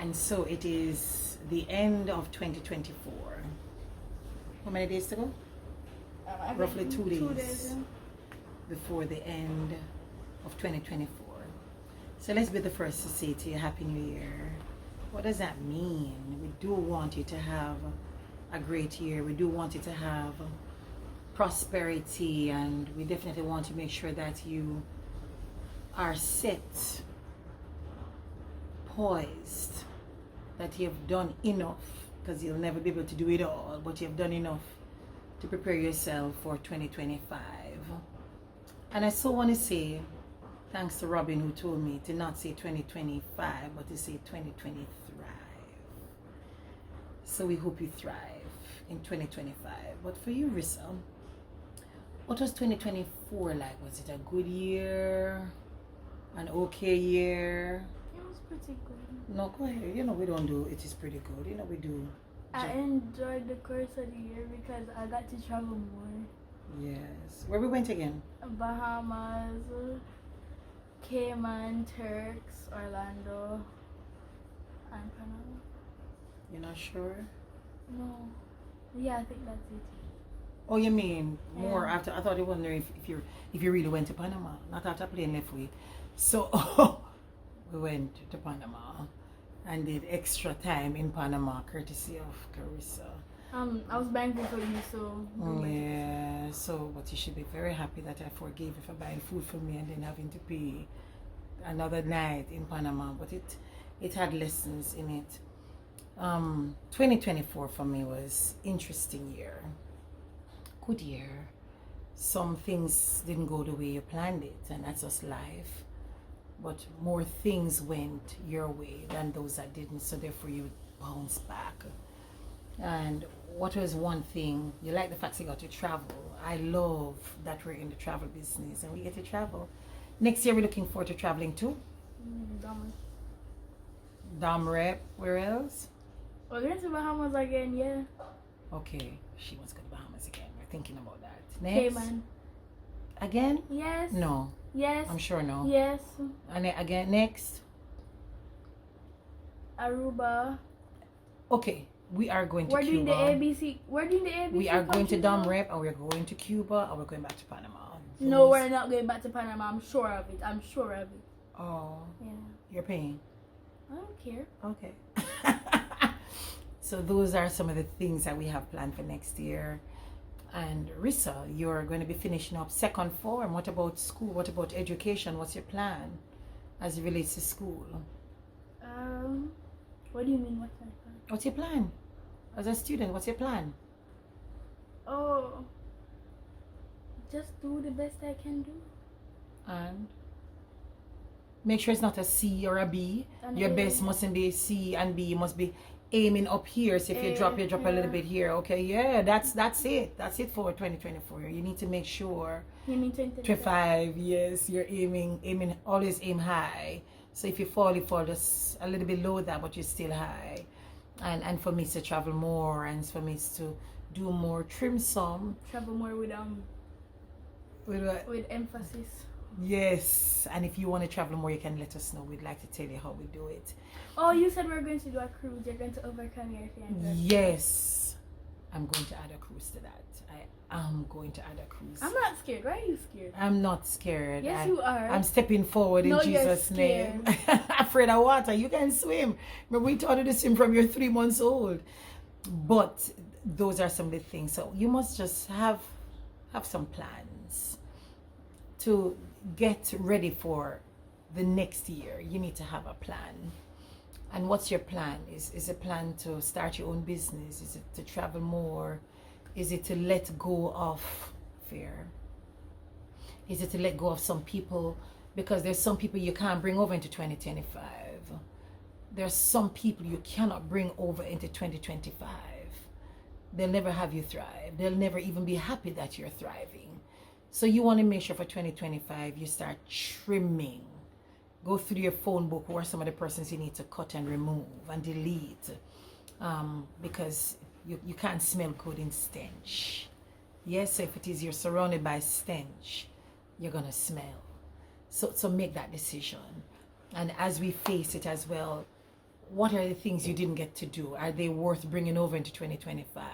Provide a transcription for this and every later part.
And so it is the end of 2024. How many days to go? Roughly 2 days, 2 days, yeah. Before the end of 2024. So let's be the first to say to you, Happy New Year. What does that mean? We do want you to have a great year. We do want you to have prosperity, and we definitely want to make sure that you are set, poised, that you've done enough, because you'll never be able to do it all, but you've done enough to prepare yourself for 2025. And I so want to say thanks to Robin, who told me to not say 2025 but to say 2020 thrive. So we hope you thrive in 2025. But for you, Rissa, what was 2024 like? Was it a good year? An okay year? It was pretty good. No, go ahead. You know, we don't do it is pretty good. You know, we do. I enjoyed the course of the year because I got to travel more. Yes. Where we went again? Bahamas, Cayman, Turks, Orlando, and Panama. You're not sure? No. Yeah, I think that's it. Oh, you mean more Yeah. after? I thought you were wondering if you really went to Panama, not after plane left we. So we went to Panama and did extra time in Panama, courtesy of Carissa. I was banking for you, so. Yeah. So, but you should be very happy that I forgave you for buying food for me and then having to pay another night in Panama. But it had lessons in it. 2024 for me was interesting year. Good year. Some things didn't go the way you planned it, and that's just life. But more things went your way than those that didn't, so therefore you bounce back. And what was one thing, you like the fact you got to travel. I love that we're in the travel business and we get to travel. Next year we're looking forward to traveling too. Dom Rep, where else? We're going to Bahamas again, yeah. Okay, she wants to go to Bahamas again. We're thinking about that. Next. Cayman. Again? Yes. No. Yes. I'm sure no. Yes. And then again, next? Aruba. Okay, we are going to We're Cuba. doing the ABC. We're doing the ABC. We are going to countries Dom now. Rep, and we're going to Cuba, and we're going back to Panama. No, Those- we're not going back to Panama. I'm sure of it. I'm sure of it. Oh, Yeah. you're paying. I don't care. Okay. So those are some of the things that we have planned for next year. And Rissa, you're going to be finishing up second form. What about school? What about education? What's your plan as it relates to school? What do you mean? What's my plan? What's your plan? As a student, what's your plan? Oh, just do the best I can do. And make sure it's not a C or a B. An Your A. best mustn't be C and B. You must be aiming up here. So if you drop a yeah. little bit here. Okay, yeah, that's it. That's it for 2024. You need to make sure You mean 20? 25, yes, you're aiming, always aim high. So if you fall just a little bit low that, but you're still high. And for me it's to travel more, and for me it's to do more, trim some. Travel more with With with emphasis. yes, and if you want to travel more, you can let us know. We'd like to tell you how we do it. Oh, you said we're going to do a cruise. You're going to overcome your fear. Yes, I'm going to add a cruise to that. I am going to add a cruise. I'm not scared. Why are you scared? I'm not scared. Yes, you are. I'm stepping forward in No, you're Jesus' name. scared. Afraid of water. You can swim. Remember, we taught you to swim from you're 3 months old. But those are some of the things. So you must just have some plans to get ready for the next year. You need to have a plan. And what's your plan? Is a plan to start your own business? Is it to travel more? Is it to let go of fear? Is it to let go of some people? Because there's some people you can't bring over into 2025. There's some people you cannot bring over into 2025. They'll never have you thrive. They'll never even be happy that you're thriving. So you want to make sure for 2025 you start trimming. Go through your phone book, who are some of the persons you need to cut and remove and delete. Because you can't smell good in stench. Yes, if it is you're surrounded by stench, you're gonna smell. So make that decision. And as we face it as well, What are the things you didn't get to do? Are they worth bringing over into 2025?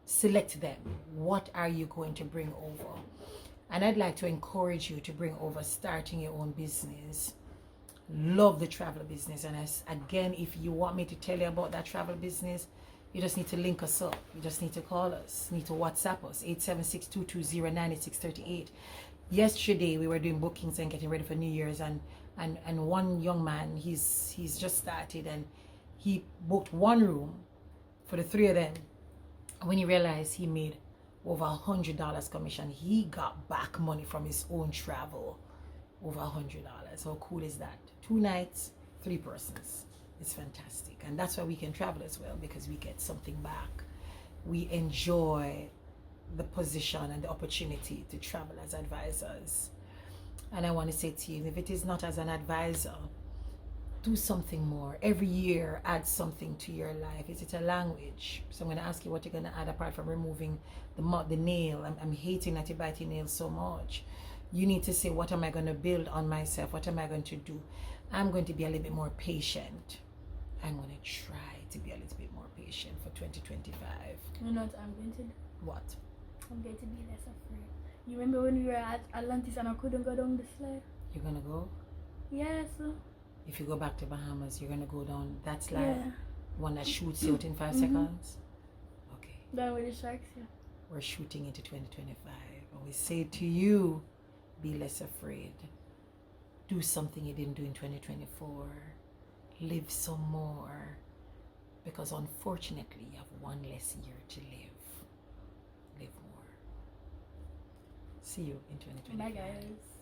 Select them. What are you going to bring over? And I'd like to encourage you to bring over starting your own business. Love the travel business. And again, if you want me to tell you about that travel business, you just need to link us up. You just need to call us. You need to WhatsApp us, 876-220-9638. Yesterday, we were doing bookings and getting ready for New Year's. And one young man, he's just started. And he booked one room for the three of them. When he realized he made over $100 commission, he got back money from his own travel. Over $100. How cool is that? 2 nights, 3 persons. It's fantastic. And that's why we can travel as well, because we get something back. We enjoy the position and the opportunity to travel as advisors. And I want to say to you, if it is not as an advisor, do something more. Every year, add something to your life. Is it a language? So I'm going to ask you what you're going to add apart from removing the nail. I'm hating that you bite your nails so much. You need to say, what am I going to build on myself? What am I going to do? I'm going to be a little bit more patient. I'm going to try to be a little bit more patient for 2025. You know what I'm going to do? What? I'm going to be less afraid. You remember when we were at Atlantis and I couldn't go down the slide? You're going to go? Yes. If you go back to Bahamas, you're going to go down that slide? Yeah. One that shoots you out in 5 seconds? Okay. Down with the sharks, yeah. We're shooting into 2025. And we say to you, be less afraid. Do something you didn't do in 2024. Live some more. Because unfortunately, you have one less year to live. Live more. See you in 2025. Bye, guys.